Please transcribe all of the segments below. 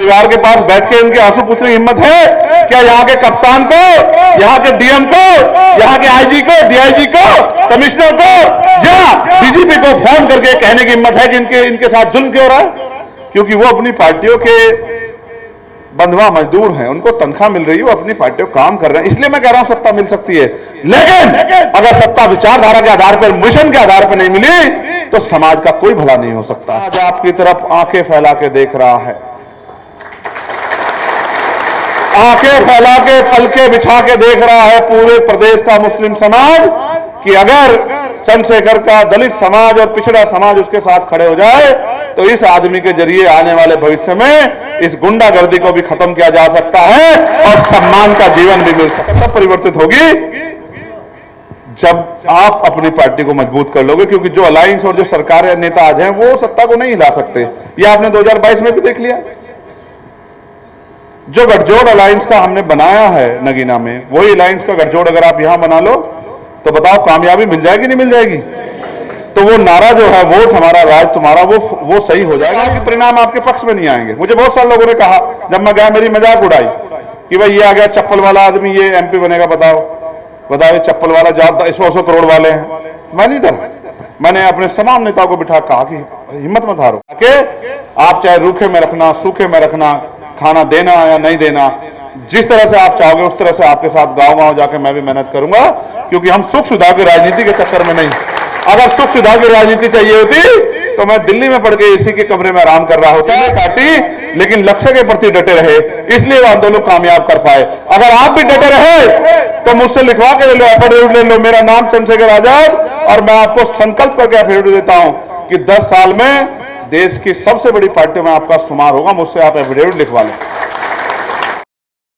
परिवार के पास बैठ के इनके आंसू पूछने की हिम्मत है क्या? यहाँ के कप्तान को, यहाँ के डीएम को, यहाँ के आईजी को, डीआईजी को, कमिश्नर को या डीजीपी को फोन करके कहने की हिम्मत है कि इनके साथ जुल्म क्यों हो रहा है? क्योंकि वो अपनी पार्टियों के बंधुआ मजदूर हैं, उनको तनख्वाह मिल रही है, वो अपनी पार्टियों काम कर रहे हैं। इसलिए मैं कह रहा हूं सत्ता मिल सकती है, लेकिन अगर सत्ता विचारधारा के आधार पर, मिशन के आधार पर नहीं मिली तो समाज का कोई भला नहीं हो सकता। आज आपकी तरफ आंखें फैला के देख रहा है, आंखें फैला के पलके बिछा के देख रहा है पूरे प्रदेश का मुस्लिम समाज कि अगर चंद्रशेखर का दलित समाज और पिछड़ा समाज उसके साथ खड़े हो जाए तो इस आदमी के जरिए आने वाले भविष्य में इस गुंडागर्दी को भी खत्म किया जा सकता है और सम्मान का जीवन भी मिल सकता है। परिवर्तित होगी जब आप अपनी पार्टी को मजबूत कर लोगे, क्योंकि जो अलायंस और जो सरकार या नेता आज हैं वो सत्ता को नहीं हिला सकते। ये आपने 2022 में भी देख लिया। जो गठजोड़ अलायंस का हमने बनाया है नगीना में, वही अलायंस का गठजोड़ अगर आप यहां बना लो तो बताओ कामयाबी मिल जाएगी नहीं मिल जाएगी? तो वो नारा जो है वोट हमारा राज तुम्हारा, वो सही हो जाएगा कि परिणाम आपके पक्ष में नहीं आएंगे। मुझे बहुत सारे लोगों ने कहा जब मैं गया, मेरी मजाक उड़ाई कि भाई ये आ गया चप्पल वाला आदमी, ये एमपी बनेगा। बताओ ये चप्पल वाला ज्यादा 100 करोड़ वाले हैं। मैं नहीं डरा, मैंने अपने तमाम नेताओं को बिठा कहा कि हिम्मत मत हारो, कि आप चाहे रूखे में रखना, सूखे में रखना, खाना देना या नहीं देना, जिस तरह से आप चाहोगे उस तरह से आपके साथ गांव गांव जाकर मैं भी मेहनत करूंगा, क्योंकि हम सुख सुविधा की राजनीति के चक्कर में नहीं। अगर सुख सुविधा की राजनीति चाहिए होती तो मैं दिल्ली में पड़ के इसी के कमरे में आराम कर रहा होता है पार्टी, लेकिन लक्ष्य के प्रति डटे रहे, इसलिए वो आंदोलन कामयाब कर पाए। अगर आप भी डटे रहे तो मुझसे लिखवा के ले लो, एफिडेविट ले लो, मेरा नाम चंद्रशेखर आजाद, और मैं आपको संकल्प करके एफिडेविट देता हूं कि 10 साल में देश की सबसे बड़ी पार्टियों में आपका शुमार होगा। मुझसे आप एफिडेविट लिखवा लें।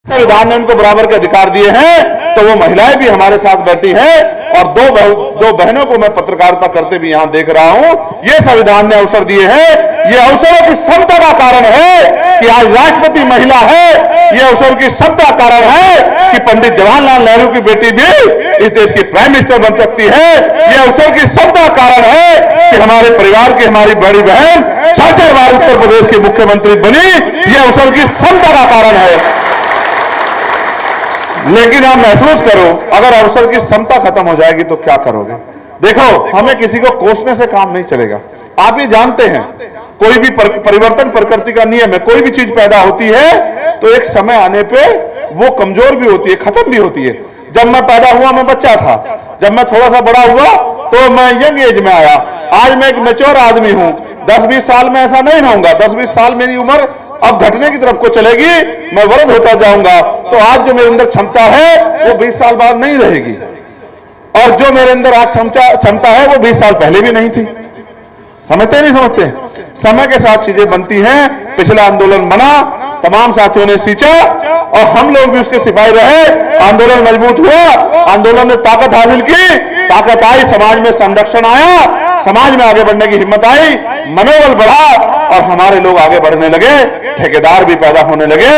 संविधान ने उनको बराबर के अधिकार दिए हैं, तो वो महिलाएं भी हमारे साथ बैठी हैं, और दो बहनों को मैं पत्रकारिता करते भी यहां देख रहा हूं। ये संविधान ने अवसर दिए हैं, ये अवसरों की समता का कारण है कि आज राष्ट्रपति महिला है, ये अवसर की समता कारण है कि पंडित जवाहरलाल नेहरू की बेटी भी इस देश की प्राइम मिनिस्टर बन सकती है। ये अवसर की समता कारण है कि हमारे परिवार की हमारी बड़ी बहन 4 बार उत्तर प्रदेश की मुख्यमंत्री बनी, ये अवसर की समता का कारण है। लेकिन आप महसूस करो, अगर अवसर की समता खत्म हो जाएगी तो क्या करोगे? देखो, हमें किसी को कोसने से काम नहीं चलेगा। आप ये जानते हैं, कोई भी परिवर्तन प्रकृति का नियम है। कोई भी चीज पैदा होती है तो एक समय आने पे वो कमजोर भी होती है, खत्म भी होती है। जब मैं पैदा हुआ मैं बच्चा था, जब मैं थोड़ा सा बड़ा हुआ तो मैं यंग एज में आया। आज मैं एक मैच्योर आदमी हूं। 10-20 साल में ऐसा नहीं रहूंगा। 10-20 साल मेरी उम्र अब घटने की तरफ को चलेगी, मैं वृद्ध होता जाऊंगा। तो आज जो मेरे अंदर क्षमता है वो 20 साल बाद नहीं रहेगी, और जो मेरे अंदर आज क्षमता है वो 20 साल पहले भी नहीं थी। समझते नहीं समझते? समय के साथ चीजें बनती हैं। पिछला आंदोलन बना, तमाम साथियों ने सींचा और हम लोग भी उसके सिपाही रहे। आंदोलन मजबूत हुआ, आंदोलन ने ताकत हासिल की, ताकत आई, समाज में संरक्षण आया, समाज में आगे बढ़ने की हिम्मत आई, मनोबल बढ़ा और हमारे लोग आगे बढ़ने लगे। ठेकेदार भी पैदा होने लगे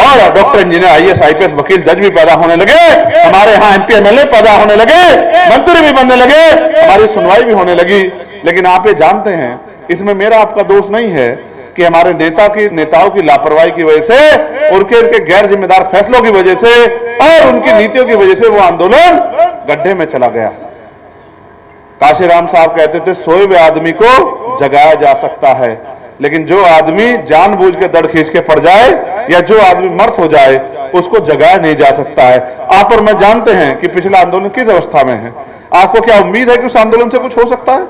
और डॉक्टर, इंजीनियर, आईएएस, आईपीएस, वकील, जज भी पैदा होने लगे। हमारे यहाँ एमपी एमएलए पैदा होने लगे, मंत्री भी बनने लगे, हमारी सुनवाई भी होने लगी। लेकिन आप ये जानते हैं, इसमें मेरा आपका दोष नहीं है कि हमारे नेताओं की लापरवाही की वजह से, उनके गैर जिम्मेदार फैसलों की वजह से और उनकी नीतियों की वजह से वो आंदोलन गड्ढे में चला गया। काशीराम साहब कहते थे, सोए हुए आदमी को जगाया जा सकता है, लेकिन जो आदमी जानबूझ के दड़ खींच के पड़ जाए या जो आदमी मर्द हो जाए उसको जगाया नहीं जा सकता है। आप और मैं जानते हैं कि पिछला आंदोलन किस अवस्था में है। आपको क्या उम्मीद है कि उस आंदोलन से कुछ हो सकता है?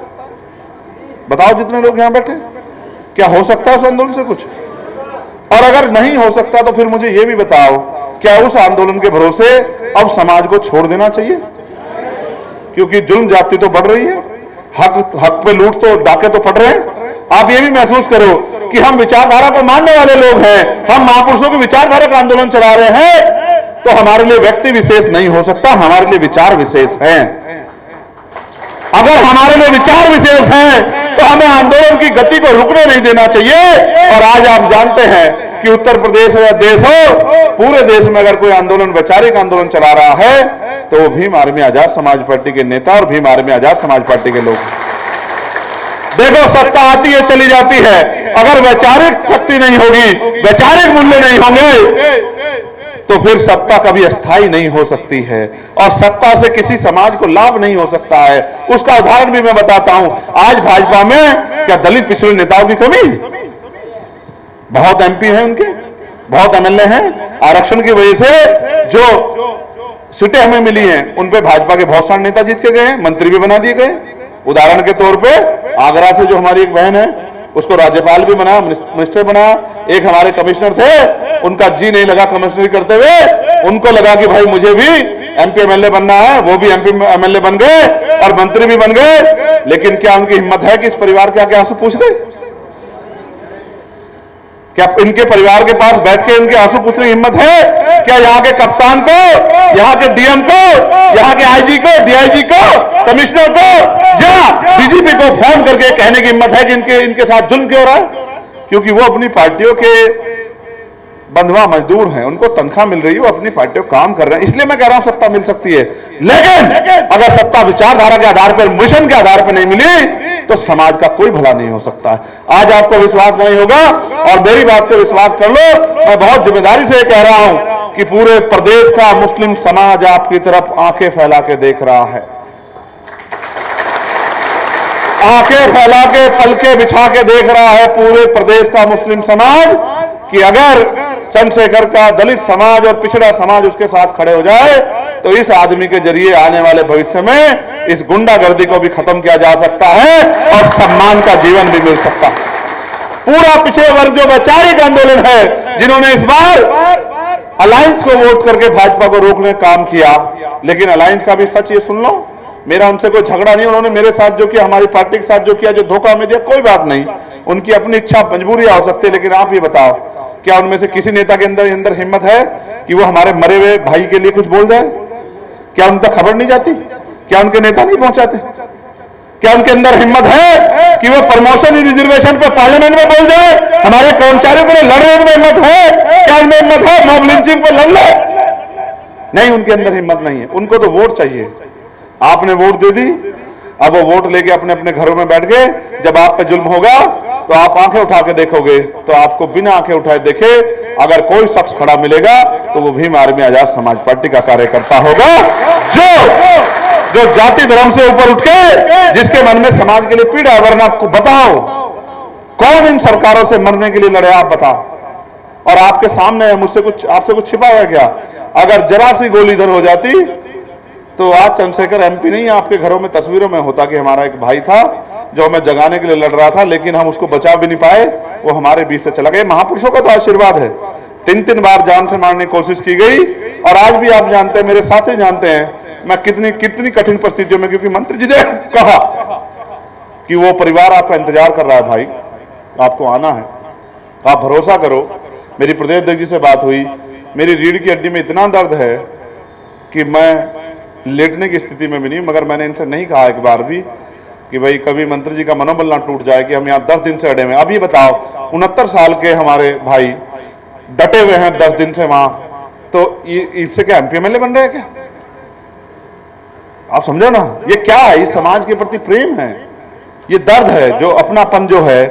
बताओ जितने लोग यहां बैठे, क्या हो सकता है उस आंदोलन से कुछ? और अगर नहीं हो सकता तो फिर मुझे यह भी बताओ, क्या उस आंदोलन के भरोसे अब समाज को छोड़ देना चाहिए? क्योंकि जुल्म जाति तो बढ़ रही है, हक पे लूट तो, डाके तो पड़ रहे हैं। आप ये भी महसूस करो कि हम विचारधारा को मानने वाले लोग हैं, हम महापुरुषों की विचारधारा का आंदोलन चला रहे हैं, तो हमारे लिए व्यक्ति विशेष नहीं हो सकता, हमारे लिए विचार विशेष हैं। अगर हमारे लिए विचार विशेष हैं तो हमें आंदोलन की गति को रुकने नहीं देना चाहिए। और आज आप जानते हैं कि उत्तर प्रदेश हो या देश हो, पूरे देश में अगर कोई आंदोलन, वैचारिक आंदोलन चला रहा है तो वो भीम आर्मी आजाद समाज पार्टी के नेता और भीम आर्मी आजाद समाज पार्टी के लोग। देखो, सत्ता आती है चली जाती है, अगर वैचारिक शक्ति नहीं होगी, वैचारिक मूल्य नहीं होंगे, तो फिर सत्ता कभी अस्थायी नहीं हो सकती है और सत्ता से किसी समाज को लाभ नहीं हो सकता है। उसका उदाहरण भी मैं बताता हूं। आज भाजपा में क्या दलित पिछड़े नेताओं की कमी? बहुत एमपी हैं उनके, बहुत एमएलए हैं। आरक्षण की वजह से जो सीटें हमें मिली हैं उन पे भाजपा के बहुत सारे नेता जीत के गए हैं, मंत्री भी बना दिए गए। उदाहरण के तौर पे आगरा से जो हमारी एक बहन है उसको राज्यपाल भी बना, मिनिस्टर बना। एक हमारे कमिश्नर थे, उनका जी नहीं लगा कमिश्नरी करते हुए, उनको लगा कि भाई मुझे भी एमपी एमएलए बनना है, वो भी एमपी एमएलए बन गए और मंत्री भी बन गए। लेकिन क्या उनकी हिम्मत है कि इस परिवार के आगे आंसू पूछ दे? क्या इनके परिवार के पास बैठ के इनके आंसू पूछने की हिम्मत है? क्या यहाँ के कप्तान को, यहाँ के डीएम को, यहाँ के आईजी को, डीआईजी को, कमिश्नर को या डीजीपी को फोन करके कहने की हिम्मत है कि इनके साथ जुल्म क्यों हो रहा है? क्योंकि वो अपनी पार्टियों के बंधुआ मजदूर हैं, उनको तनख्वाह मिल रही है, वो अपनी पार्टियों काम कर रहे हैं। इसलिए मैं कह रहा हूं सत्ता मिल सकती है, लेकिन अगर सत्ता विचारधारा के आधार पर, मिशन के आधार पर नहीं मिली तो समाज का कोई भला नहीं हो सकता है। आज आपको विश्वास नहीं होगा और मेरी बात पे विश्वास कर लो, मैं बहुत जिम्मेदारी से कह रहा हूं कि पूरे प्रदेश का मुस्लिम समाज आपकी तरफ आंखें फैला के देख रहा है, आंखें फैला के पलके बिछा के देख रहा है पूरे प्रदेश का मुस्लिम समाज कि अगर चंद्रशेखर का दलित समाज और पिछड़ा समाज उसके साथ खड़े हो जाए तो इस आदमी के जरिए आने वाले भविष्य में इस गुंडागर्दी को भी खत्म किया जा सकता है और सम्मान का जीवन भी मिल सकता है। पूरा पिछड़े वर्ग जो वैचारिक आंदोलन है, जिन्होंने इस बार अलायंस को वोट करके भाजपा को रोकने का काम किया, लेकिन अलायंस का भी सच ये सुन लो, मेरा उनसे कोई झगड़ा नहीं, उन्होंने मेरे साथ जो किया, हमारी पार्टी के साथ जो किया, जो धोखा में दिया, कोई बात नहीं, उनकी अपनी इच्छा मजबूरी हो सकती है। लेकिन आप ये बताओ, क्या उनमें से किसी नेता के अंदर हिम्मत है कि वो हमारे मरे हुए भाई के लिए कुछ बोल जाए? क्या उन तक खबर नहीं जाती? क्या उनके नेता नहीं पहुंचाते? क्या उनके अंदर हिम्मत है कि वो प्रमोशन रिजर्वेशन पे पार्लियामेंट में बोल जाए? हमारे कर्मचारियों के लिए लड़ने में हिम्मत है? क्या उनमें हिम्मत है मॉब लिंचिंग पे लड़ ले? नहीं, उनके अंदर हिम्मत नहीं है। उनको तो वोट चाहिए। आपने वोट दे दी, अब वो वोट लेके अपने अपने घरों में बैठ गए। जब आप पे जुल्म होगा तो आप आंखें उठा के देखोगे तो आपको बिना आंखें उठाए देखे अगर कोई शख्स खड़ा मिलेगा तो वो भीम आर्मी आजाद समाज पार्टी का कार्यकर्ता होगा, जो जाति धर्म से ऊपर उठ के जिसके मन में समाज के लिए पीड़ा है। वरना आपको बताओ कौन इन सरकारों से मरने के लिए लड़े? आप बताओ। और आपके सामने है, मुझसे कुछ आपसे कुछ छिपा हुआ क्या? अगर जरा सी गोली इधर हो जाती तो आज चंद्रशेखर एमपी नहीं, आपके घरों में तस्वीरों में होता कि हमारा एक भाई था जो हमें जगाने के लिए लड़ रहा था, लेकिन हम उसको बचा भी नहीं पाए, वो हमारे बीच से चला गया। महापुरुषों का तो आशीर्वाद है। 3-3 बार जान से मारने की कोशिश की गई और आज भी आप जानते हैं, मेरे साथी जानते हैं मैं कितनी कठिन परिस्थितियों में, क्योंकि मंत्री जी ने कहा कि वो परिवार आपका इंतजार कर रहा है, भाई आपको आना है, आप भरोसा करो। मेरी प्रदेश अध्यक्ष जी से बात हुई, मेरी रीढ़ की हड्डी में इतना दर्द है कि मैं लेटने की स्थिति में भी नहीं, मगर मैंने इनसे नहीं कहा एक बार भी कि भाई कभी मंत्री जी का मनोबल ना टूट जाए कि हम यहाँ 10 दिन से अड़े हुए। अब ये बताओ, 69 साल के हमारे भाई डटे हुए हैं 10 दिन से वहां, तो इससे क्या एमपी एमएलए बन रहे हैं क्या? आप समझो ना, ये क्या है? इस समाज के प्रति प्रेम है, ये दर्द है, जो अपनापन जो है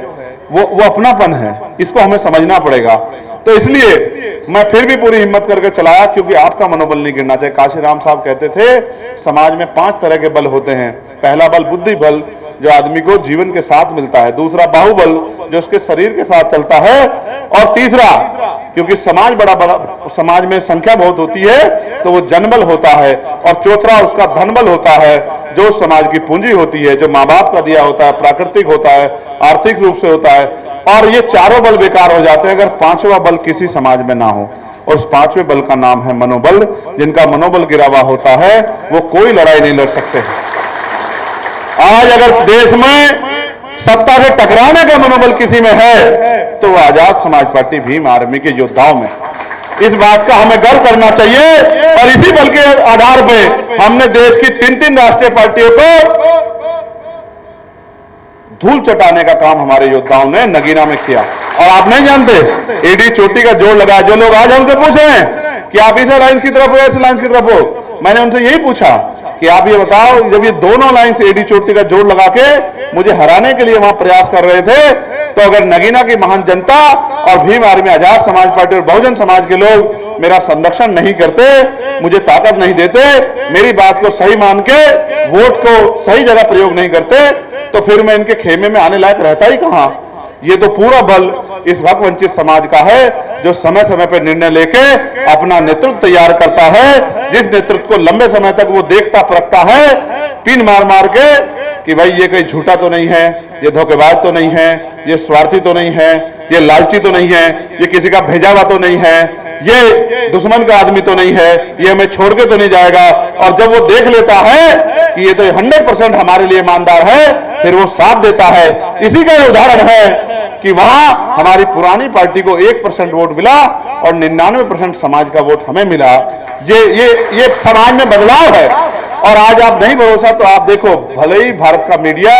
वो अपनापन है, इसको हमें समझना पड़ेगा। तो इसलिए मैं फिर भी पूरी हिम्मत करके चलाया, क्योंकि आपका मनोबल नहीं गिरना चाहिए। काशीराम साहब कहते थे समाज में 5 तरह के बल होते हैं। पहला बल बुद्धि बल, जो आदमी को जीवन के साथ मिलता है। दूसरा बाहुबल, जो उसके शरीर के साथ चलता है। और तीसरा, क्योंकि समाज बड़ा समाज में संख्या बहुत होती है तो वो जनबल होता है। और चौथा उसका धनबल होता है, जो समाज की पूंजी होती है, जो माँ बाप का दिया होता है, प्राकृतिक होता है, आर्थिक रूप से होता है। और ये चारों बल बेकार हो जाते हैं अगर 5वां बल किसी समाज में ना हो। और उस 5वें बल का नाम है मनोबल। जिनका मनोबल गिरा हुआ होता है वो कोई लड़ाई नहीं लड़ सकते। आज अगर देश में सत्ता से टकराने का मनोबल किसी में है तो वो आजाद समाज पार्टी भीम आर्मी के योद्धाओं में। इस बात का हमें गर्व करना चाहिए। और इसी बल के आधार पे हमने देश की 3-3 राष्ट्रीय पार्टियों को धूल चटाने का काम हमारे योद्धाओं ने नगीना में किया। और आप नहीं जानते, एडी चोटी का जोड़ लगाया। जो लोग आज हमसे पूछ रहे हैं कि आप इस अलायंस की तरफ हो, इस अलायंस की तरफ हो, मैंने उनसे यही पूछा कि आप ये बताओ, जब ये दोनों अलायंस एडी चोटी का जोड़ लगा के मुझे हराने के लिए वहां प्रयास कर रहे थे तो अगर नगीना की महान जनता और भीम आर्मी, आजाद समाज पार्टी और बहुजन समाज के लोग मेरा संरक्षण नहीं करते, मुझे ताकत नहीं देते, मेरी बात को सही मान के वोट को सही जगह प्रयोग नहीं करते, तो फिर मैं इनके खेमे में आने लायक रहता ही कहां। ये तो पूरा बल इस हक वंचित समाज का है, जो समय समय पर निर्णय लेके अपना नेतृत्व तैयार करता है, जिस नेतृत्व को लंबे समय तक वो देखता परखता है, पिन मार मार के कि भाई ये कहीं झूठा तो नहीं है, ये धोखेबाज तो नहीं है, ये स्वार्थी तो नहीं है, ये लालची तो नहीं है, ये किसी का भेजा हुआ तो नहीं है, ये दुश्मन का आदमी तो नहीं है, ये हमें छोड़ के तो नहीं जाएगा। और जब वो देख लेता है कि ये तो 100% हमारे लिए ईमानदार है, फिर वो साथ देता है। इसी का उदाहरण है कि वहां हमारी पुरानी पार्टी को 1% वोट मिला और 99% समाज का वोट हमें मिला। ये समाज में बदलाव है। और आज आप नहीं भरोसा तो आप देखो, भले ही भारत का मीडिया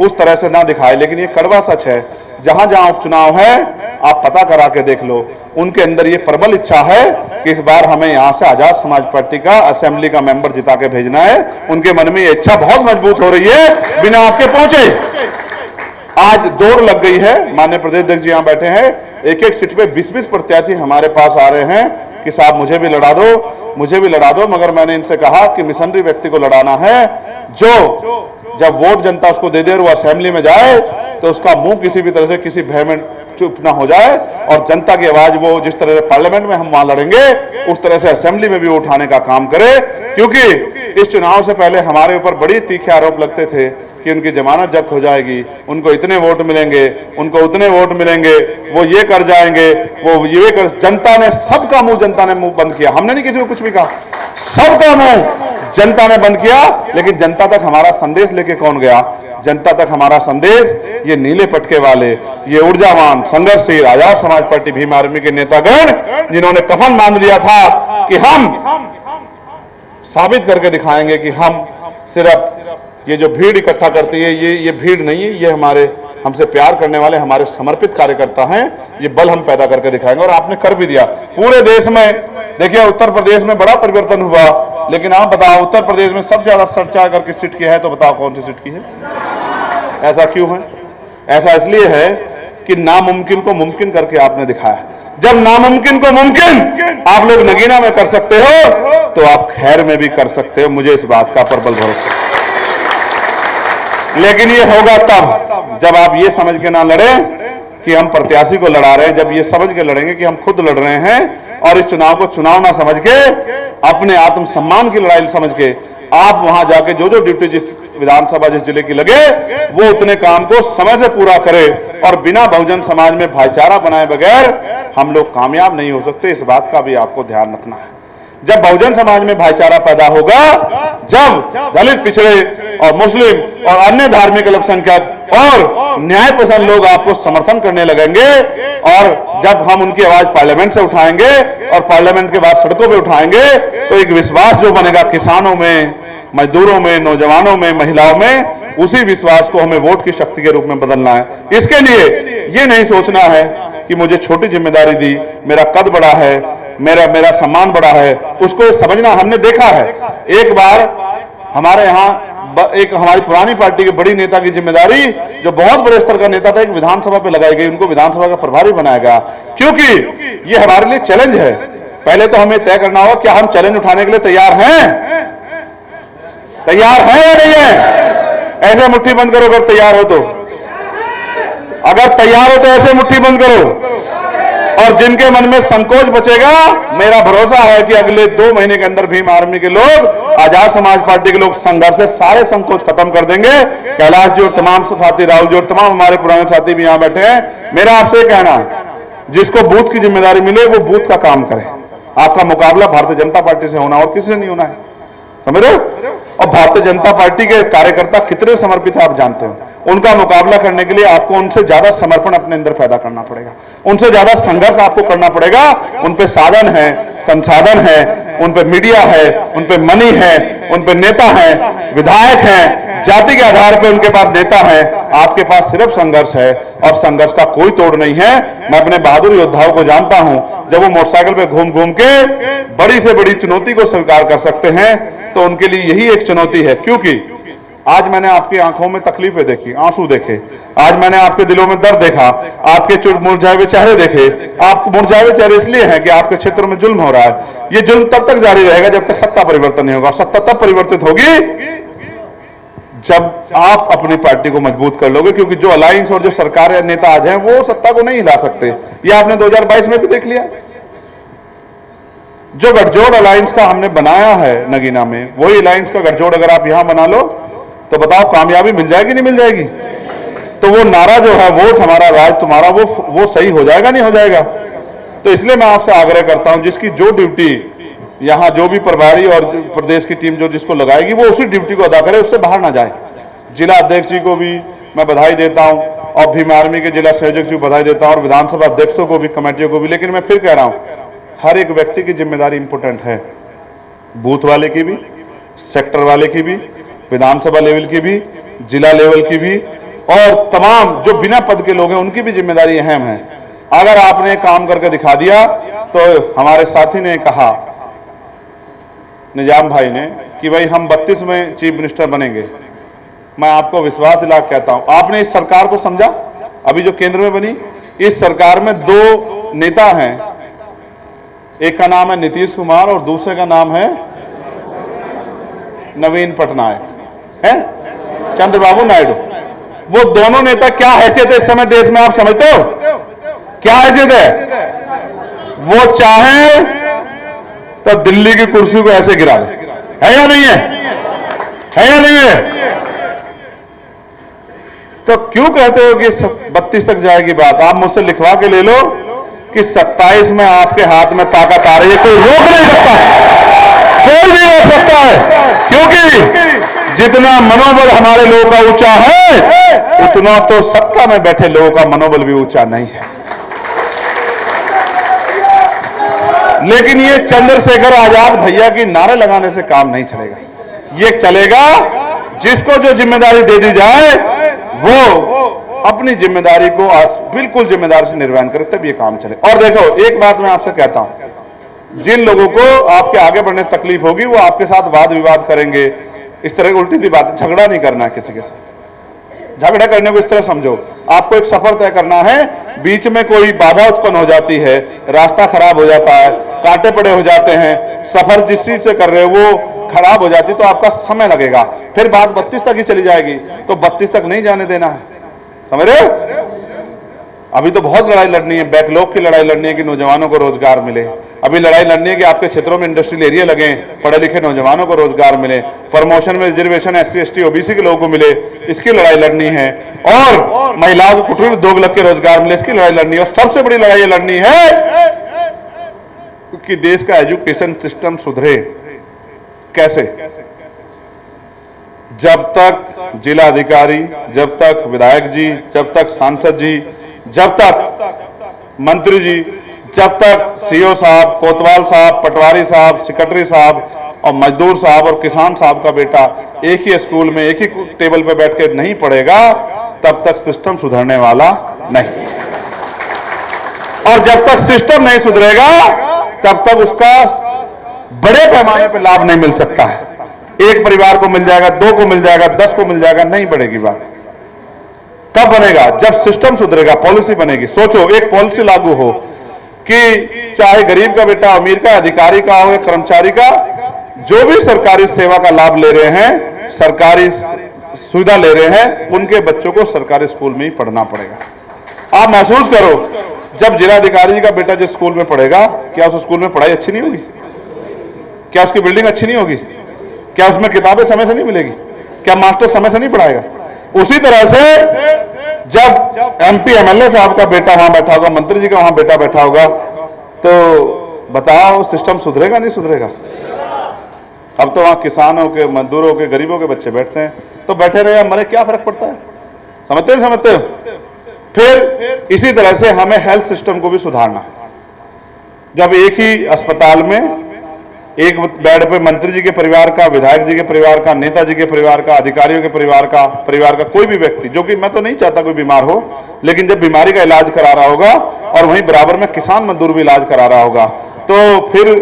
उस तरह से ना दिखाए, लेकिन ये कड़वा सच है। जहां जहां उपचुनाव है आप पता करा के देख लो, उनके अंदर ये प्रबल इच्छा है कि इस बार हमें यहां से आजाद समाज पार्टी का असेंबली का मेंबर जिता के भेजना है। उनके मन में ये इच्छा बहुत मजबूत हो रही है बिना आपके पहुंचे। आज दौड़ लग गई है, माननीय प्रदेश अध्यक्ष जी यहां बैठे हैं, एक एक सीट पे 20-20 प्रत्याशी हमारे पास आ रहे हैं कि साहब मुझे भी लड़ा दो, मुझे भी लड़ा दो। मगर मैंने इनसे कहा कि मिशनरी व्यक्ति को लड़ाना है, जो जब वोट जनता उसको दे दे और वो असेंबली में जाए तो उसका मुंह किसी भी तरह से किसी भय में चुप ना हो जाए, और जनता की आवाज वो जिस तरह से पार्लियामेंट में हम वहां लड़ेंगे उस तरह से असेंबली में भी उठाने का काम करे। क्योंकि इस चुनाव से पहले हमारे ऊपर बड़ी तीखे आरोप लगते थे कि उनकी जमानत जब्त हो जाएगी, उनको इतने वोट मिलेंगे, उनको उतने वोट मिलेंगे, वो ये कर जाएंगे, वो ये कर। जनता ने, सबका मुंह जनता ने मुंह बंद किया। हमने नहीं किसी को कुछ भी कहा, सबका मुंह जनता ने बंद किया। लेकिन जनता तक हमारा संदेश लेके कौन गया? जनता तक हमारा संदेश ये नीले पटके वाले, ये ऊर्जावान, संघर्षशील आजाद समाज पार्टी भीम आर्मी के नेतागण, जिन्होंने कफन बांध लिया था कि हम साबित करके दिखाएंगे कि हम सिर्फ ये जो भीड़ इकट्ठा करती है, ये भीड़ नहीं है, ये हमारे हमसे प्यार करने वाले हमारे समर्पित कार्यकर्ता हैं। ये बल हम पैदा करके दिखाएंगे। और आपने कर भी दिया पूरे देश में। देखिए उत्तर प्रदेश में बड़ा परिवर्तन हुआ, लेकिन आप बताओ उत्तर प्रदेश में सबसे ज्यादा चर्चा अगर किस सीट की है तो बताओ कौन सी सीट की है? ऐसा क्यों है? ऐसा इसलिए है कि नामुमकिन को मुमकिन करके आपने दिखाया। जब नामुमकिन को मुमकिन आप लोग नगीना में कर सकते हो तो आप खैर में भी कर सकते हो, मुझे इस बात का प्रबल भरोसा। लेकिन ये होगा तब जब आप ये समझ के ना लड़े कि हम प्रत्याशी को लड़ा रहे हैं, जब ये समझ के लड़ेंगे कि हम खुद लड़ रहे हैं, और इस चुनाव को चुनाव ना समझ के अपने आत्मसम्मान की लड़ाई समझ के आप वहां जाके जो जो ड्यूटी जिस विधानसभा जिस जिले की लगे वो उतने काम को समय से पूरा करे। और बिना बहुजन समाज में भाईचारा बनाए बगैर हम लोग कामयाब नहीं हो सकते। इस बात का भी आपको ध्यान रखना है। जब बहुजन समाज में भाईचारा पैदा होगा, जब दलित, पिछड़े और मुस्लिम और अन्य धार्मिक अल्पसंख्यक और न्याय पसंद लोग आपको समर्थन करने लगेंगे, और जब हम उनकी आवाज पार्लियामेंट से उठाएंगे और पार्लियामेंट के बाद सड़कों पे उठाएंगे, तो एक विश्वास जो बनेगा किसानों में, मजदूरों में, नौजवानों में, महिलाओं में, उसी विश्वास को हमें वोट की शक्ति के रूप में बदलना है। इसके लिए ये नहीं सोचना है कि मुझे छोटी जिम्मेदारी दी, मेरा कद बड़ा है, मेरा सम्मान बड़ा है, उसको समझना। हमने देखा है एक बार हमारे यहाँ एक हमारी पुरानी पार्टी के बड़ी नेता की जिम्मेदारी, जो बहुत बड़े स्तर का नेता था, एक विधानसभा पे लगाई गई, उनको विधानसभा का प्रभारी बनाया गया। क्योंकि ये हमारे लिए चैलेंज है। पहले तो हमें तय करना होगा क्या हम चैलेंज उठाने के लिए तैयार हैं? तैयार हैं या नहीं है? ऐसे मुट्ठी बंद करो अगर तैयार हो तो। अगर तैयार हो तो ऐसे मुट्ठी बंद करो। और जिनके मन में संकोच बचेगा, मेरा भरोसा है कि अगले 2 महीने के अंदर भीम आर्मी के लोग, आजाद समाज पार्टी के लोग संघर्ष से सारे संकोच खत्म कर देंगे। कैलाश जी और तमाम साथी, राहुल जी और तमाम हमारे पुराने साथी भी यहां बैठे हैं। मेरा आपसे कहना, जिसको बूथ की जिम्मेदारी मिले वो बूथ का काम करे। आपका मुकाबला भारतीय जनता पार्टी से होना और किसी से नहीं होना है, समझ रहे हो? और भारतीय जनता पार्टी के कार्यकर्ता कितने समर्पित है आप जानते हो। उनका मुकाबला करने के लिए आपको उनसे ज्यादा समर्पण अपने अंदर पैदा करना पड़ेगा, उनसे ज्यादा संघर्ष आपको करना पड़ेगा। उन पे साधन है, संसाधन है, उन पे मीडिया है, उन पे मनी है, उन पे नेता है, विधायक हैं, जाति के आधार पर उनके पास नेता है। आपके पास सिर्फ संघर्ष है और संघर्ष का कोई तोड़ नहीं है। मैं अपने बहादुर योद्धाओं को जानता हूं, जब वो मोटरसाइकिल पे घूम घूम के बड़ी से बड़ी चुनौती को स्वीकार कर सकते हैं तो उनके लिए यही एक चुनौती है। क्योंकि आज मैंने आपकी आंखों में तकलीफें देखी, आंसू देखे, आज मैंने आपके दिलों में दर्द देखा, आपके मुरझाए हुए चेहरे देखे। आप मुरझाए हुए चेहरे इसलिए हैं कि आपके क्षेत्र में जुल्म हो रहा है। ये जुल्म तब तक जारी रहेगा जब तक सत्ता परिवर्तन नहीं होगा। सत्ता तब परिवर्तित होगी जब आप अपनी पार्टी को मजबूत कर लोगे, क्योंकि जो अलायंस और जो सरकार या नेता आज हैं वो सत्ता को नहीं हिला सकते। ये आपने 2022 में भी देख लिया। जो गठजोड़ अलायंस का हमने बनाया है नगीना में, वही अलायंस का गठजोड़ अगर आप यहां बना लो तो बताओ कामयाबी मिल जाएगी नहीं मिल जाएगी? तो वो नारा जो है वोट हमारा राज तुम्हारा, वो सही हो जाएगा नहीं हो जाएगा? तो इसलिए मैं आपसे आग्रह करता हूं, जिसकी जो ड्यूटी यहां जो भी प्रभारी और प्रदेश की टीम जो जिसको लगाएगी वो उसी ड्यूटी को अदा करे, उससे बाहर ना जाए। जिला अध्यक्ष जी को भी मैं बधाई देता हूं और भीम आर्मी के जिला संयोजक जी को बधाई देता हूं और विधानसभा अध्यक्षों को भी, कमेटियों को भी। लेकिन मैं फिर कह रहा हूं, हर एक व्यक्ति की जिम्मेदारी इंपॉर्टेंट है, बूथ वाले की भी, सेक्टर वाले की भी, विधानसभा लेवल की भी, जिला लेवल की भी, और तमाम जो बिना पद के लोग हैं उनकी भी जिम्मेदारी अहम है। अगर आपने काम करके दिखा दिया तो हमारे साथी ने कहा, निजाम भाई ने, कि भाई हम 32 में चीफ मिनिस्टर बनेंगे। मैं आपको विश्वास दिला कहता हूं, आपने इस सरकार को समझा? अभी जो केंद्र में बनी, इस सरकार में 2 नेता हैं, एक का नाम है नीतीश कुमार और दूसरे का नाम है नवीन पटनायक, है चंद्रबाबू नायडू। वो दोनों नेता क्या हैसियत है इस समय देश में, आप समझते हो क्या हैसियत है? वो चाहे तो दिल्ली की कुर्सी को ऐसे गिरा दे, है या नहीं है? है या नहीं है? तो क्यों कहते हो कि 32 तक जाएगी बात? आप मुझसे लिखवा के ले लो कि 27 में आपके हाथ में ताकत आ रही है, कोई रोक नहीं सकता, कोई नहीं रोक सकता है। क्योंकि जितना मनोबल हमारे लोगों का ऊंचा है, उतना तो सत्ता में बैठे लोगों का मनोबल भी ऊंचा नहीं है। लेकिन ये चंद्रशेखर आजाद भैया की नारे लगाने से काम नहीं चलेगा। ये चलेगा जिसको जो जिम्मेदारी दे दी जाए वो अपनी जिम्मेदारी को बिल्कुल जिम्मेदारी से निर्वहन करे, तब ये काम चले। और देखो, एक बात मैं आपसे कहता हूं, जिन लोगों को आपके आगे बढ़ने तकलीफ होगी वो आपके साथ वाद विवाद करेंगे, इस तरह की उल्टी सी बात, झगड़ा नहीं करना है किसी के साथ। झगड़ा करने को इस तरह समझो, आपको एक सफर तय करना है, बीच में कोई बाधा उत्पन्न हो जाती है, रास्ता खराब हो जाता है, कांटे पड़े हो जाते हैं, सफर जिस चीज से कर रहे हो वो खराब हो जाती, तो आपका समय लगेगा। फिर बात 32 तक ही चली जाएगी, तो 32 तक नहीं जाने देना है, समझ रहे हो? अभी तो बहुत लड़ाई लड़नी है, बैकलॉग की लड़ाई लड़नी है कि नौजवानों को रोजगार मिले। अभी लड़ाई लड़नी है कि आपके क्षेत्रों में इंडस्ट्रियल एरिया लगे, पढ़े लिखे नौजवानों को रोजगार मिले, प्रमोशन में रिजर्वेशन SC ST OBC के लोगों को मिले, इसकी लड़ाई लड़नी है। और महिलाओं को कुटीर उद्योग लग के रोजगार मिले, इसकी लड़ाई लड़नी है। और सबसे बड़ी लड़ाई लड़नी है कि देश का एजुकेशन सिस्टम सुधरे। कैसे? जब तक जिला अधिकारी, जब तक विधायक जी, जब तक सांसद जी, जब तक मंत्री जी, जब तक CO साहब, कोतवाल साहब, पटवारी साहब, सेक्रेटरी साहब और मजदूर साहब और किसान साहब का बेटा एक ही स्कूल में एक ही टेबल पर बैठ के नहीं पढ़ेगा, तब तक सिस्टम सुधरने वाला नहीं। और जब तक सिस्टम नहीं सुधरेगा तब तक उसका बड़े पैमाने पर लाभ नहीं मिल सकता है। एक परिवार को मिल जाएगा, 2 को मिल जाएगा, 10 को मिल जाएगा, नहीं बढ़ेगी बात। कब बनेगा? जब सिस्टम सुधरेगा, पॉलिसी बनेगी। सोचो, एक पॉलिसी लागू हो कि चाहे गरीब का बेटा, अमीर का, अधिकारी का हो या कर्मचारी का, जो भी सरकारी सेवा का लाभ ले रहे हैं, सरकारी सुविधा ले रहे हैं, उनके बच्चों को सरकारी स्कूल में ही पढ़ना पड़ेगा। आप महसूस करो, जब जिलाधिकारी जी का बेटा जिस स्कूल में पढ़ेगा, क्या उस स्कूल में पढ़ाई अच्छी नहीं होगी? क्या उसकी बिल्डिंग अच्छी नहीं होगी? क्या उसमें किताबें समय से नहीं मिलेगी? क्या मास्टर समय से नहीं पढ़ाएगा? उसी तरह से जब MP MLA साहब का बेटा वहां बैठा होगा, मंत्री जी का वहां बेटा बैठा होगा, तो बताओ सिस्टम सुधरेगा नहीं सुधरेगा? अब तो वहां किसानों के, मजदूरों के, गरीबों के बच्चे बैठते हैं, तो बैठे रहे मरे, क्या फर्क पड़ता है? समझते हो? समझते हो? फिर इसी तरह से हमें हेल्थ सिस्टम को भी सुधारना। जब एक ही अस्पताल में एक बेड पे मंत्री जी के परिवार का, विधायक जी के परिवार का, नेताजी के परिवार का, अधिकारियों के परिवार का कोई भी व्यक्ति, जो कि मैं तो नहीं चाहता कोई बीमार हो, लेकिन जब बीमारी का इलाज करा रहा होगा और वहीं बराबर में किसान मजदूर भी इलाज करा रहा होगा, तो फिर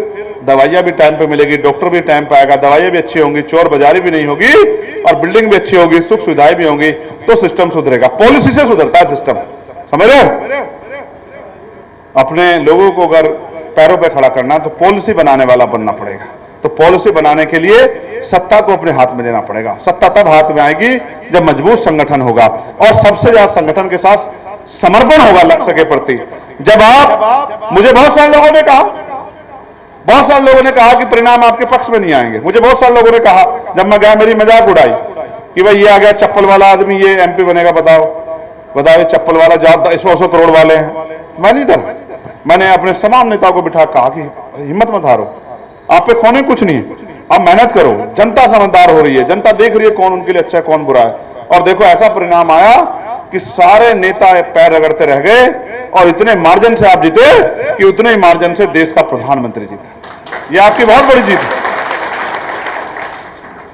दवाइयां भी टाइम पे मिलेगी, डॉक्टर भी टाइम पे आएगा, दवाइयां भी अच्छी होंगी, चोर बाजारी भी नहीं होगी और बिल्डिंग भी अच्छी होगी, सुख सुविधाएं भी होंगी, तो सिस्टम सुधरेगा। पॉलिसी से सुधरता है सिस्टम, समझ रहे हो? अपने लोगों को अगर पैरों पे खड़ा करना है तो पॉलिसी बनाने वाला बनना पड़ेगा। तो पॉलिसी बनाने के लिए सत्ता को अपने हाथ में लेना पड़ेगा। सत्ता तब हाथ में आएगी जब मजबूत संगठन होगा और सबसे ज्यादा संगठन के साथ समर्पण होगा लक्ष्य के प्रति। जब आप, मुझे बहुत सारे लोगों ने कहा कि परिणाम आपके पक्ष में नहीं आएंगे। मुझे बहुत सारे लोगों ने कहा, जब मैं गया मेरी मजाक उड़ाई कि भाई ये आ गया चप्पल वाला आदमी, ये एमपी बनेगा, बताओ ये चप्पल वाला ज्यादा 100 करोड़ वाले हैं। मैं नहीं डरा, मैंने अपने तमाम नेताओं को बिठा कहा कि हिम्मत मत हारो, आप पे खोने कुछ नहीं, आप मेहनत करो। जनता समझदार हो रही है, जनता देख रही है कौन उनके लिए अच्छा है कौन बुरा है। और देखो ऐसा परिणाम आया कि सारे नेता पैर रगड़ते रह गए और इतने मार्जिन से आप जीते कि उतने ही मार्जिन से देश का प्रधानमंत्री जीता। यह आपकी बहुत बड़ी जीत है।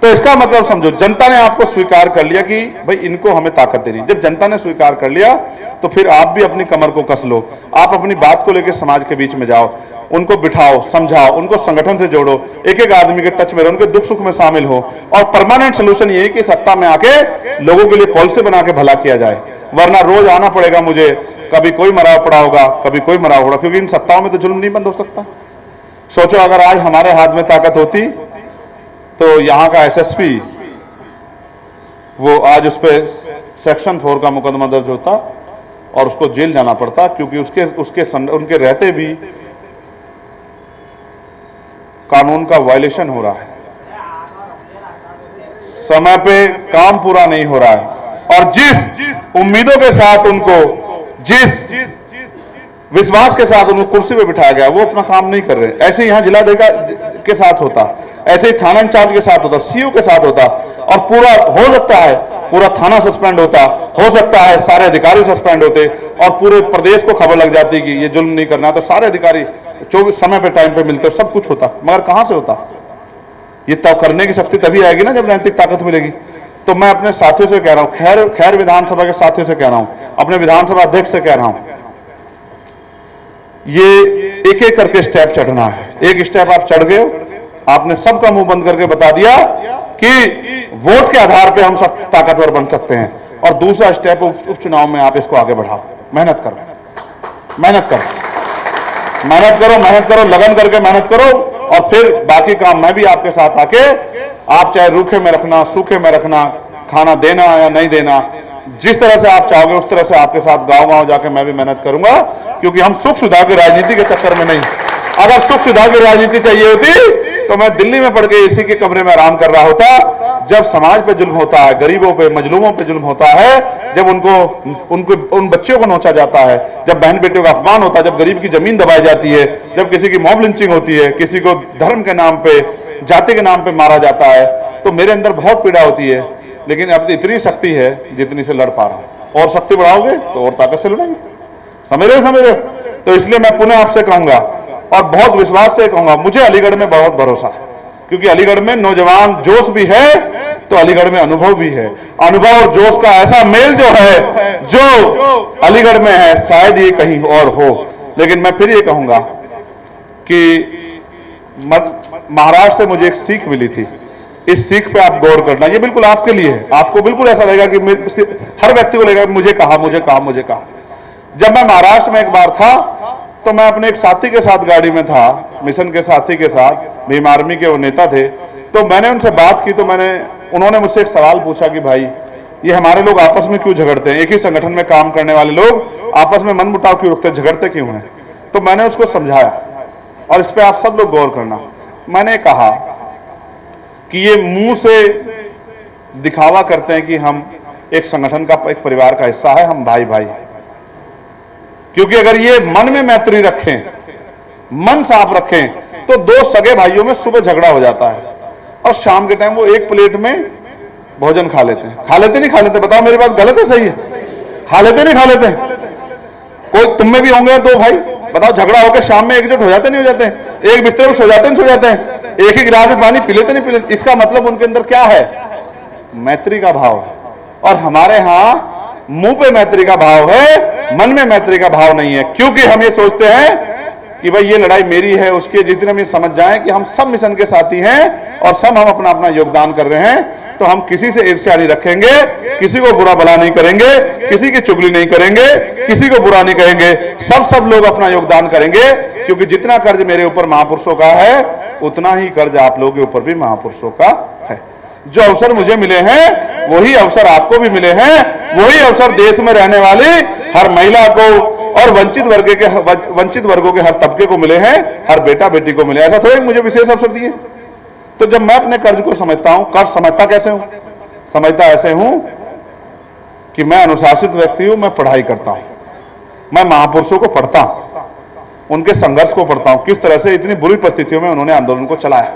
तो इसका मतलब समझो, जनता ने आपको स्वीकार कर लिया कि भाई इनको हमें ताकत देनी। जब जनता ने स्वीकार कर लिया तो फिर आप भी अपनी कमर को कस लो, आप अपनी बात को लेकर समाज के बीच में जाओ, उनको बिठाओ, समझाओ, उनको संगठन से जोड़ो, एक एक आदमी के टच में रहो, उनके दुख सुख में शामिल हो। और परमानेंट सोल्यूशन ये है कि सत्ता में आके लोगों के लिए पॉलिसी बना के भला किया जाए, वरना रोज आना पड़ेगा मुझे, कभी कोई मरा पड़ा होगा, कभी कोई मरा होगा, क्योंकि इन सत्ताओं में तो जुल्म नहीं बंद हो सकता। सोचो अगर आज हमारे हाथ में ताकत होती तो यहां का एसएसपी वो आज उस पर सेक्शन 4 का मुकदमा दर्ज होता और उसको जेल जाना पड़ता, क्योंकि उनके रहते भी कानून का वायलेशन हो रहा है, समय पे काम पूरा नहीं हो रहा है और जिस उम्मीदों के साथ उनको, जिस विश्वास के साथ उनको कुर्सी पे बिठाया गया वो अपना काम नहीं कर रहे। ऐसे यहां जिलाधिकारी के साथ होता, ऐसे ही थाना इंचार्ज के साथ होता, सीओ के साथ होता और पूरा हो सकता है पूरा थाना सस्पेंड होता, हो सकता है सारे अधिकारी सस्पेंड होते और पूरे प्रदेश को खबर लग जाती कि ये जुल्म नहीं करना, तो सारे अधिकारी 24 समय पे टाइम पे मिलते, सब कुछ होता। मगर कहां से होता? ये तब करने की शक्ति तभी आएगी ना जब नैतिक ताकत मिलेगी। तो मैं अपने साथियों से कह रहा हूं, खैर विधानसभा के साथियों से कह रहा हूं, अपने विधानसभा अध्यक्ष से कह रहा हूं, ये एक एक करके स्टेप चढ़ना है। एक स्टेप आप चढ़ गए, आपने सबका मुंह बंद करके बता दिया कि वोट के आधार पे हम सब ताकतवर बन सकते हैं। और दूसरा स्टेप उपचुनाव में आप इसको आगे बढ़ाओ, मेहनत करो, मेहनत करो, मेहनत करो, मेहनत करो, लगन करके मेहनत करो और फिर बाकी काम मैं भी आपके साथ आके, आप चाहे रूखे में रखना, सूखे में रखना, खाना देना या नहीं देना, जिस तरह से आप चाहोगे उस तरह से आपके साथ गांव गांव जाके मैं भी मेहनत करूंगा, क्योंकि हम सुख सुविधा की राजनीति के चक्कर में नहीं। अगर सुख सुविधा की राजनीति चाहिए होती तो मैं दिल्ली में पड़ के एसी के कमरे में आराम कर रहा होता। जब समाज पे जुल्म होता है, गरीबों पे, मजलूमों पे जुल्म होता है, जब उन बच्चों को नोचा जाता है, जब बहन बेटियों का अपमान होता है, जब गरीब की जमीन दबाई जाती है, जब किसी की मॉब लिंचिंग होती है, किसी को धर्म के नाम पे, जाति के नाम पे मारा जाता है, तो मेरे अंदर बहुत पीड़ा होती है। लेकिन अब इतनी शक्ति है जितनी से लड़ पा रहा हूं, और शक्ति बढ़ाओगे तो और ताकत से लड़ेंगे। समझ रहे हो? तो इसलिए मैं पुनः आपसे कहूंगा और बहुत विश्वास से कहूंगा, मुझे अलीगढ़ में बहुत भरोसा है, क्योंकि अलीगढ़ में नौजवान जोश भी है तो अलीगढ़ में अनुभव भी है। अनुभव और जोश का ऐसा मेल जो है, जो अलीगढ़ में है, शायद ये कहीं और हो। लेकिन मैं फिर ये कहूंगा कि महाराष्ट्र से मुझे एक सीख मिली थी, इस सीख पे आप गौर करना, ये बिल्कुल आपके लिए है। आपको बिल्कुल ऐसा लगेगा कि हर व्यक्ति को लगेगा मुझे कहा। जब मैं महाराष्ट्र में एक बार था तो मैं अपने एक साथी के साथ गाड़ी में था, मिशन के साथी के साथ, भीम आर्मी के वो नेता थे। तो मैंने उनसे बात की तो उन्होंने मुझसे एक सवाल पूछा कि भाई ये हमारे लोग आपस में क्यों झगड़ते हैं, एक ही संगठन में काम करने वाले लोग आपस में मनमुटाव क्यों रखते हैं, झगड़ते क्यों हैं? तो मैंने उसको समझाया और इस पर आप सब लोग गौर करना। मैंने कहा कि ये मुंह से दिखावा करते हैं कि हम एक संगठन का, एक परिवार का हिस्सा है, हम भाई भाई हैं। क्योंकि अगर ये मन में मैत्री रखें, मन साफ रखें, तो दो सगे भाइयों में सुबह झगड़ा हो जाता है और शाम के टाइम वो एक प्लेट में भोजन खा लेते हैं। खा लेते नहीं खा लेते? बताओ मेरी बात गलत है सही है? खा लेते नहीं खा लेते? कोई तुम में भी होंगे दो भाई, बताओ झगड़ा होकर शाम में एकजुट हो जाते नहीं हो जाते? एक बिस्तर में सो जाते नहीं सो जाते हैं? एक ही गिलास में पानी पी लेते नहीं पी लेते? इसका मतलब उनके अंदर क्या है? मैत्री का भाव है। और हमारे यहां मुंह पे मैत्री का भाव है, मन में मैत्री का भाव नहीं है, क्योंकि हम ये सोचते हैं कि भाई ये लड़ाई मेरी है उसकी, जिस दिन हम ये समझ जाएं कि हम सब मिशन के साथी हैं और सब हम अपना अपना योगदान कर रहे हैं, तो हम किसी से ईर्ष्या नहीं रखेंगे, किसी को बुरा भला नहीं करेंगे, किसी की चुगली नहीं करेंगे, किसी को बुरा नहीं कहेंगे, सब लोग अपना योगदान करेंगे। क्योंकि जितना कर्ज मेरे ऊपर महापुरुषों का है उतना ही कर्ज आप लोगों के ऊपर भी महापुरुषों का है। जो अवसर मुझे मिले हैं वही अवसर आपको भी मिले हैं, वही अवसर देश में रहने वाली हर महिला को और वंचित वर्गों के हर तबके को मिले हैं, हर बेटा बेटी को मिले। ऐसा थोड़ा मुझे विशेष अवसर दिए। तो जब मैं अपने कर्ज को समझता हूं, कर्ज समझता कैसे हूं? समझता ऐसे हूं कि मैं अनुशासित व्यक्ति हूं, मैं पढ़ाई करता हूं, मैं महापुरुषों को पढ़ता हूं, उनके संघर्ष को पढ़ता हूं, किस तरह से इतनी बुरी परिस्थितियों में उन्होंने आंदोलन को चलाया,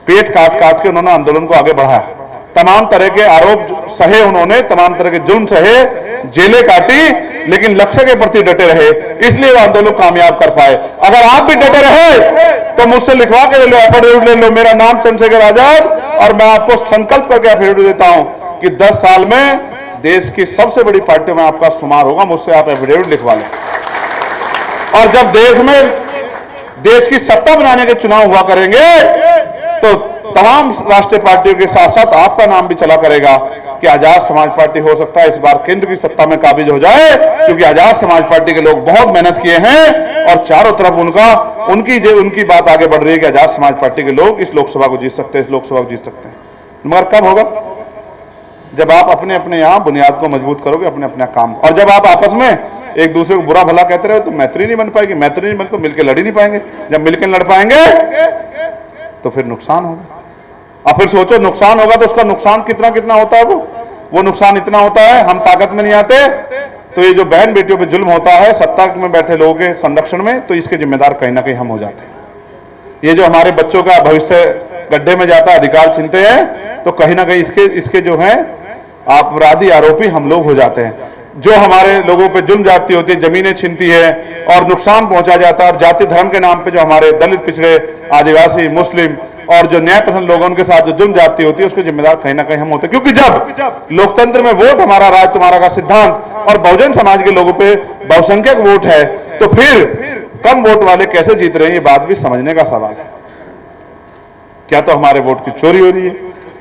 पेट काट काट के उन्होंने आंदोलन को आगे बढ़ाया, तमाम तरह के आरोप सहे उन्होंने, तमाम तरह के जुल्म सहे, जेलें काटी, लेकिन लक्ष्य के प्रति डटे रहे, इसलिए वो आंदोलन कामयाब कर पाए। अगर आप भी डटे रहे तो मुझसे लिखवा के ले लो, एफिडेविट ले लो, मेरा नाम चंद्रशेखर आजाद, और मैं आपको संकल्प करके एफिडेविट देता हूं कि 10 साल में देश की सबसे बड़ी पार्टियों में आपका शुमार होगा। मुझसे आप एफिडेविट लिखवा लें। और जब देश की सत्ता बनाने के चुनाव हुआ करेंगे तो तमाम राष्ट्रीय पार्टियों के साथ साथ आपका नाम भी चला करेगा कि आजाद समाज पार्टी हो सकता है इस बार केंद्र की सत्ता में काबिज हो जाए, क्योंकि आजाद समाज पार्टी के लोग बहुत मेहनत किए हैं और चारों तरफ उनकी बात आगे बढ़ रही है कि आजाद समाज पार्टी के लोग इस लोकसभा को जीत सकते हैं, इस लोकसभा को जीत सकते हैं। मगर कब होगा? जब आप अपने अपने यहां बुनियाद को मजबूत करोगे, अपने अपने काम, और जब आप आपस में एक दूसरे को बुरा भला कहते रहे तो मैत्री नहीं बन पाएगी। मैत्री नहीं बन तो मिलकर लड़ ही नहीं पाएंगे। जब मिलकर लड़ पाएंगे तो फिर नुकसान होगा। अब फिर सोचो, नुकसान होगा तो उसका नुकसान कितना होता है? वो नुकसान इतना होता है, हम ताकत में नहीं आते तो ये जो बहन बेटियों पे जुल्म होता है सत्ता में बैठे लोगों के संरक्षण में, तो इसके जिम्मेदार कहीं ना कहीं हम हो जाते हैं। ये जो हमारे बच्चों का भविष्य गड्ढे में जाता है, अधिकार छीनते हैं, तो कहीं ना कहीं इसके जो है अपराधी आरोपी हम लोग हो जाते हैं। जो हमारे लोगों पे जुल्म जाती होती है, जमीनें छीनती है और नुकसान पहुंचा जाता है, और जाति धर्म के नाम पे जो हमारे दलित, पिछड़े, आदिवासी, मुस्लिम और जो न्याय पसंद लोगों के साथ जो जुल्म जाती होती है, उसके जिम्मेदार कहीं ना कहीं हम होते हैं। क्योंकि जब लोकतंत्र में वोट हमारा राज तुम्हारा का सिद्धांत और बहुजन समाज के लोगों पे बहुसंख्यक वोट है, तो फिर कम वोट वाले कैसे जीत रहे हैं, ये बात भी समझने का सवाल है। क्या तो हमारे वोट की चोरी हो रही है,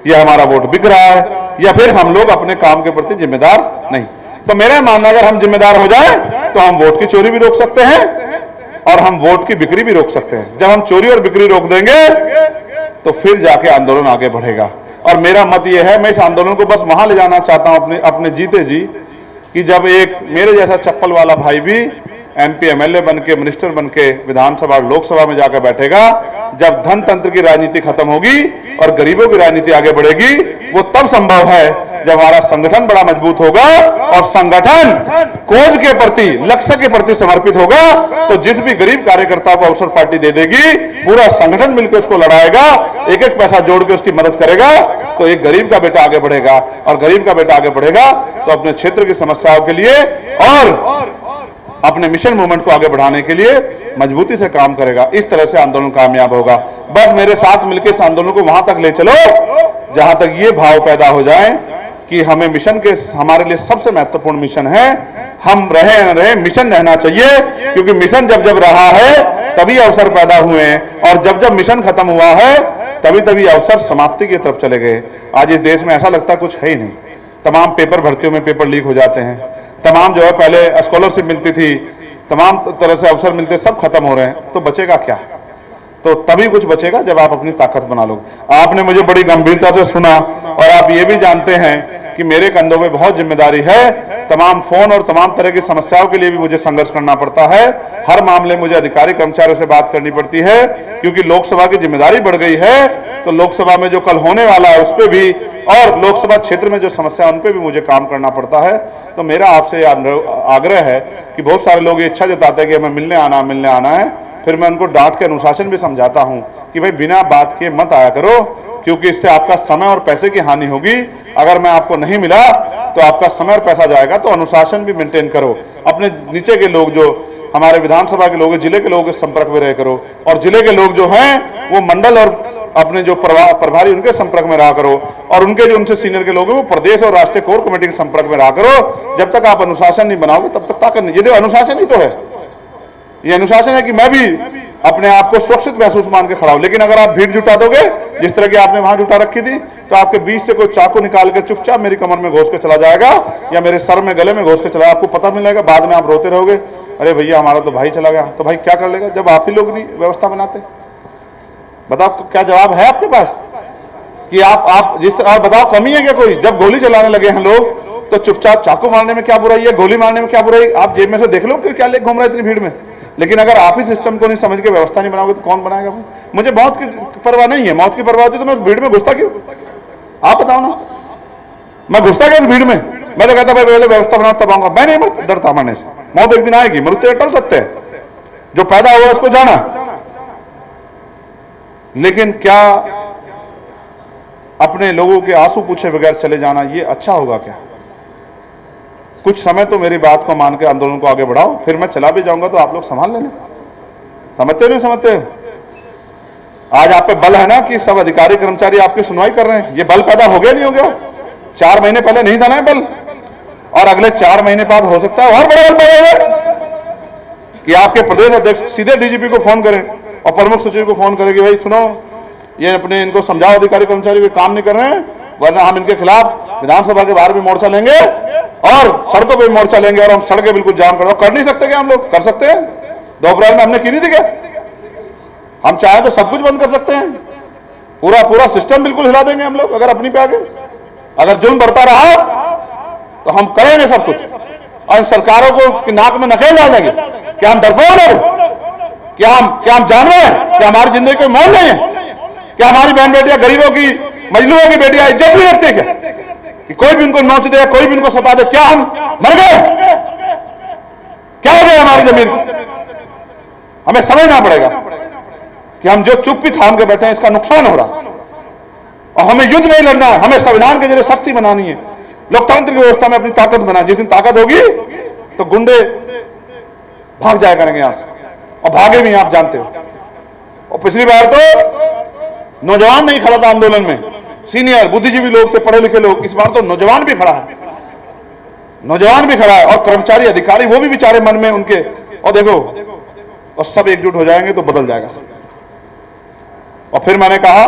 या हमारा वोट बिक रहा है, या फिर हम लोग अपने काम के प्रति जिम्मेदार नहीं। तो मेरा मानना, अगर हम जिम्मेदार हो जाए तो हम वोट की चोरी भी रोक सकते हैं और हम वोट की बिक्री भी रोक सकते हैं। जब हम चोरी और बिक्री रोक देंगे तो फिर जाके आंदोलन आगे बढ़ेगा। और मेरा मत यह है, मैं इस आंदोलन को बस वहां ले जाना चाहता हूं अपने जीते जी, कि जब एक मेरे जैसा चप्पल वाला भाई भी MP MLA बन के, मिनिस्टर बन के विधानसभा लोकसभा में जाकर बैठेगा, जब धन तंत्र की राजनीति खत्म होगी और गरीबों की राजनीति आगे बढ़ेगी, वो तब संभव है जब हमारा संगठन बड़ा मजबूत होगा और संगठन कोज के प्रति, लक्ष्य के प्रति समर्पित होगा। तो जिस भी गरीब कार्यकर्ता को अवसर पार्टी दे देगी, पूरा संगठन मिलकर उसको लड़ाएगा, एक एक पैसा जोड़ के उसकी मदद करेगा, तो एक गरीब का बेटा आगे बढ़ेगा, और गरीब का बेटा आगे बढ़ेगा तो अपने क्षेत्र की समस्याओं के लिए और अपने मिशन मूवमेंट को आगे बढ़ाने के लिए मजबूती से काम करेगा। इस तरह से आंदोलन कामयाब होगा। बस मेरे साथ मिलकर इस आंदोलन को वहां तक ले चलो जहां तक ये भाव पैदा हो जाए कि हमें मिशन के, हमारे लिए सबसे महत्वपूर्ण मिशन है, हम रहे न रहे मिशन रहना चाहिए। क्योंकि मिशन जब रहा है तभी अवसर पैदा हुए हैं, और जब मिशन खत्म हुआ है तभी अवसर समाप्ति की तरफ चले गए। आज इस देश में ऐसा लगता कुछ है ही नहीं। तमाम पेपर भर्तियों में पेपर लीक हो जाते हैं, तमाम जो है पहले स्कॉलरशिप मिलती थी, तमाम तरह से अवसर मिलते, सब खत्म हो रहे हैं। तो बचेगा क्या? तो तभी कुछ बचेगा जब आप अपनी ताकत बना लो। आपने मुझे बड़ी गंभीरता से सुना, और आप ये भी जानते हैं कि मेरे कंधों पे बहुत जिम्मेदारी है। तमाम फोन और तमाम तरह की समस्याओं के लिए भी मुझे संघर्ष करना पड़ता है। हर मामले में मुझे अधिकारी कर्मचारियों से बात करनी पड़ती है, क्योंकि लोकसभा की जिम्मेदारी बढ़ गई है। तो लोकसभा में जो कल होने वाला है उस पर भी, और लोकसभा क्षेत्र में जो समस्या उन पर भी मुझे काम करना पड़ता है। तो मेरा आपसे आग्रह है कि बहुत सारे लोग ये इच्छा जताते हैं कि हमें मिलने आना है, फिर मैं उनको डांट के अनुशासन भी समझाता हूं कि भाई बिना बात के मत आया करो, क्योंकि इससे आपका समय और पैसे की हानि होगी। अगर मैं आपको नहीं मिला तो आपका समय और पैसा जाएगा। तो अनुशासन भी मेंटेन करो। अपने नीचे के लोग, जो हमारे विधानसभा के लोग, जिले के लोगों के संपर्क में रह करो, और जिले के लोग जो हैं वो मंडल और अपने जो प्रभारी उनके संपर्क में रहा करो, और उनके जो उनसे सीनियर के लोग हैं वो प्रदेश और राष्ट्रीय कोर कमेटी के संपर्क में रहा करो। जब तक आप अनुशासन नहीं बनाओगे तब तक ताकत नहीं। ये अनुशासन ही तो है। ये अनुशासन है कि मैं भी अपने आप को सुरक्षित महसूस मान के खड़ा हूं। लेकिन अगर आप भीड़ जुटा दोगे जिस तरह की आपने वहां जुटा रखी थी, तो आपके बीच से कोई चाकू निकाल के चुपचाप मेरी कमर में घोस के चला जाएगा या मेरे सर में गले में घोस के चला, आपको पता मिलेगा। बाद में आप रोते रहोगे, अरे भैया हमारा तो भाई चला गया। तो भाई क्या कर लेगा जब आप ही लोग नहीं व्यवस्था बनाते? बताओ क्या जवाब है आपके पास कि आप जिस तरह बताओ कमी है क्या कोई? जब गोली चलाने लगे हैं लोग तो चुपचाप चाकू मारने में क्या बुराई है, गोली मारने में क्या बुराई? आप जेब में से देख लो कि क्या लेके घूम रहा है इतनी भीड़ में। लेकिन अगर आप ही सिस्टम को नहीं समझ के व्यवस्था नहीं बनाओगे तो कौन बनाएगा? मुझे मौत की परवाह नहीं है, मौत की परवाह होती तो मैं उस भीड़ में घुसता क्यों? आप बताओ ना, मैं घुसता क्यों उस भीड़ में? मैं तो कहता भाई पहले व्यवस्था बना तब आऊंगा। मैं नहीं डरता मरने से, मौत एक दिन आएगी, मृत्यु टल सकते हैं, जो पैदा हुआ उसको जाना। लेकिन क्या अपने लोगों के आंसू पूछे बगैर चले जाना ये अच्छा होगा क्या? कुछ समय तो मेरी बात को मान के आंदोलन को आगे बढ़ाओ, फिर मैं चला भी जाऊंगा तो आप लोग संभाल लेना। समझते नहीं समझते? आज आप पे बल है ना कि सब अधिकारी कर्मचारी आपकी सुनवाई कर रहे हैं, ये बल पैदा हो गया नहीं हो गया? 4 महीने पहले नहीं था ना बल, और अगले 4 महीने बाद हो सकता है और बड़ा बल पैदा कि आपके प्रदेश अध्यक्ष सीधे डीजीपी को फोन करें और प्रमुख सचिव को फोन करें कि भाई सुनो, ये अपने इनको समझाओ अधिकारी कर्मचारी काम नहीं कर रहे हैं, वरना हम इनके खिलाफ विधानसभा के बाहर भी मोर्चा लेंगे और सड़कों पे मोर्चा लेंगे और हम सड़कें बिल्कुल जाम कर नहीं सकते क्या? हम लोग कर सकते हैं। 2 अप्रैल में हमने की नहीं थी क्या? हम चाहे तो सब कुछ बंद कर सकते हैं, पूरा सिस्टम बिल्कुल हिला देंगे हम लोग अगर अपनी पे आगे। अगर जुल्म बढ़ता रहा तो हम करेंगे सब कुछ और सरकारों को नाक में नकेल डालेंगे। क्या हम डरपोक हैं? क्या हम जानवर हैं? क्या हमारी जिंदगी कोई मोल नहीं है? क्या हमारी बहन बेटियां, गरीबों की, मजलूमों की बेटियां इज्जत नहीं रखते क्या कि कोई भी उनको नोच दे, कोई भी उनको सता दे? क्या हम मर गए? क्या हो गया हमारी जमीन? हमें समझना पड़ेगा कि हम जो चुप भी थाम के बैठे हैं इसका नुकसान हो रहा, और हमें युद्ध नहीं लड़ना है, हमें संविधान के जरिए सख्ती बनानी है, लोकतांत्रिक व्यवस्था में अपनी ताकत बना। जिस दिन ताकत होगी तो गुंडे भाग जाया करेंगे यहां से, और भागे भी आप जानते हो। और पिछली बार तो नौजवान नहीं खड़ा था आंदोलन में, सीनियर बुद्धिजीवी लोग थे, पढ़े लिखे लोग। इस बार तो नौजवान भी खड़ा है, नौजवान भी खड़ा है, और कर्मचारी अधिकारी वो भी बेचारे मन में उनके, और देखो, और सब एकजुट हो जाएंगे तो बदल जाएगा सब। और फिर मैंने कहा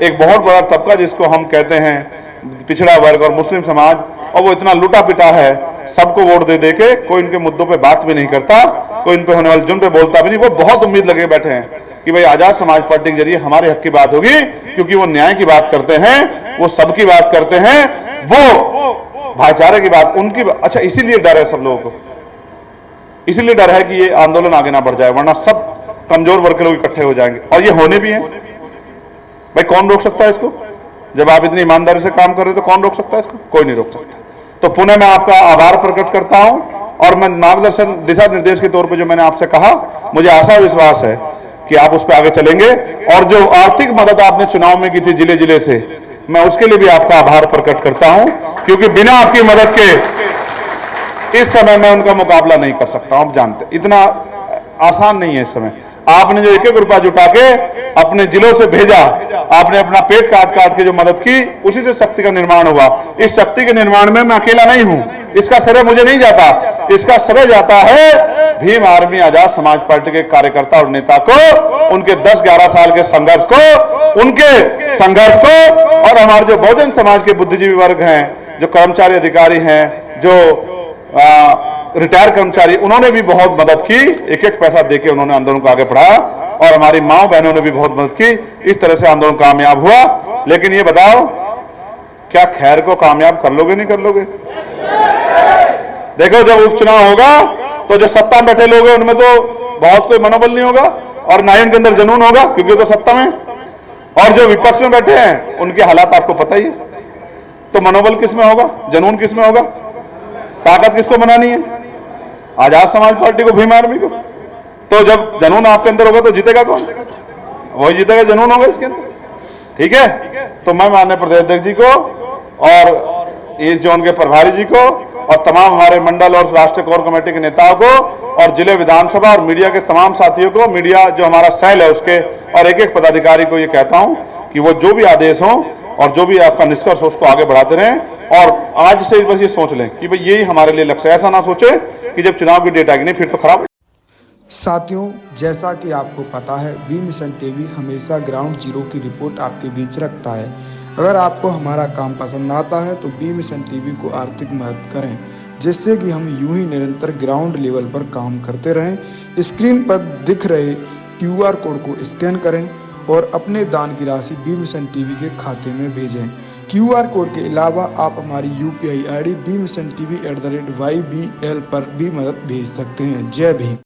एक बहुत बड़ा तबका जिसको हम कहते हैं पिछड़ा वर्ग और मुस्लिम समाज, और वो इतना लुटा पिटा है, सबको वोट दे के कोई इनके मुद्दों पे बात भी नहीं करता, कोई इन पे होने वाले जुर्म पे बोलता भी नहीं। वो बहुत उम्मीद लगे बैठे हैं कि भाई आजाद समाज पार्टी के जरिए हमारे हक की बात होगी, क्योंकि वो न्याय की बात करते हैं, वो सबकी बात करते हैं, वो भाईचारे की बात उनकी। अच्छा, इसीलिए डर है सब लोगों को, इसीलिए डर है कि ये आंदोलन आगे ना बढ़ जाए, वरना सब कमजोर वर्ग के लोग इकट्ठे हो जाएंगे, और ये होने भी हैं। भाई कौन रोक सकता है इसको? जब आप इतनी ईमानदारी से काम कर रहे हो तो कौन रोक सकता है इसको? कोई नहीं रोक सकता। तो पुनः मैं आपका आभार प्रकट करता हूं, और मैं मार्गदर्शन दिशा निर्देश के तौर पे जो मैंने आपसे कहा, मुझे आशा विश्वास है कि आप उस पर आगे चलेंगे। और जो आर्थिक मदद आपने चुनाव में की थी जिले जिले से, मैं उसके लिए भी आपका आभार प्रकट करता हूं, क्योंकि बिना आपकी मदद के इस समय मैं उनका मुकाबला नहीं कर सकता। आप जानते इतना आसान नहीं है इस समय। आपने जो 1-1 रुपया जुटा के अपने जिलों से भेजा, आपने अपना पेट काट काट के जो मदद की, उसी से शक्ति का निर्माण हुआ। इस शक्ति के निर्माण में मैं अकेला नहीं हूं, इसका श्रेय मुझे नहीं जाता, इसका श्रेय जाता है भीम आर्मी आजाद समाज पार्टी के कार्यकर्ता और नेता को, उनके 10-11 साल के संघर्ष को, उनके संघर्ष को, और हमारे जो बहुजन समाज के बुद्धिजीवी वर्ग हैं, जो कर्मचारी अधिकारी हैं, जो रिटायर कर्मचारी, उन्होंने भी बहुत मदद की, 1-1 पैसा देके उन्होंने आंदोलन को आगे बढ़ाया, और हमारी माओ बहनों ने भी बहुत मदद की। इस तरह से आंदोलन कामयाब हुआ। लेकिन ये बताओ, क्या खैर को कामयाब कर लोगे नहीं कर लोगे? देखो जब उपचुनाव होगा तो जो सत्ता में बैठे लोग हैं उनमें तो बहुत कोई मनोबल नहीं होगा, और ना ही उनके अंदर जुनून होगा, क्योंकि तो सत्ता में। और जो विपक्ष में बैठे हैं उनके हालात आपको पता ही है, तो मनोबल किस में होगा, जुनून किस में होगा, ताकत किसको बनानी है? आजाद समाज पार्टी को, भीम आर्मी को। तो जब जुनून आपके अंदर होगा तो जीतेगा कौन? वही जीतेगा, जुनून होगा इसके अंदर। ठीक है, तो मैं माननीय प्रदेश अध्यक्ष जी को और ईस्ट जोन के प्रभारी जी को और तमाम हमारे मंडल और राष्ट्रीय कोर कमेटी के नेताओं को और जिले विधानसभा और मीडिया के तमाम साथियों को, मीडिया जो हमारा सेल है उसके, और एक-एक पदाधिकारी को ये कहता हूं कि वो जो भी आदेश हो और जो भी आपका निष्कर्ष हो उसको आगे बढ़ाते रहें। और आज से बस ये सोच लें कि भाई यही हमारे लिए लक्ष्य है। ऐसा ना सोचे कि जब चुनाव की डेट आएगी, नहीं फिर तो खराब है। साथियों, जैसा कि आपको पता है, बी मिशन टीवी हमेशा ग्राउंड जीरो की रिपोर्ट आपके बीच रखता है। अगर आपको हमारा काम पसंद आता है तो बी मिशन टीवी को आर्थिक मदद करें, जिससे कि हम यूं ही निरंतर ग्राउंड लेवल पर काम करते रहें। स्क्रीन पर दिख रहे क्यूआर कोड को स्कैन करें और अपने दान की राशि बी मिशन टीवी के खाते में भेजें। क्यूआर कोड के अलावा आप हमारी यूपीआई आईडी bmissiontv@ybl पर भी मदद भेज सकते हैं। जय भीम।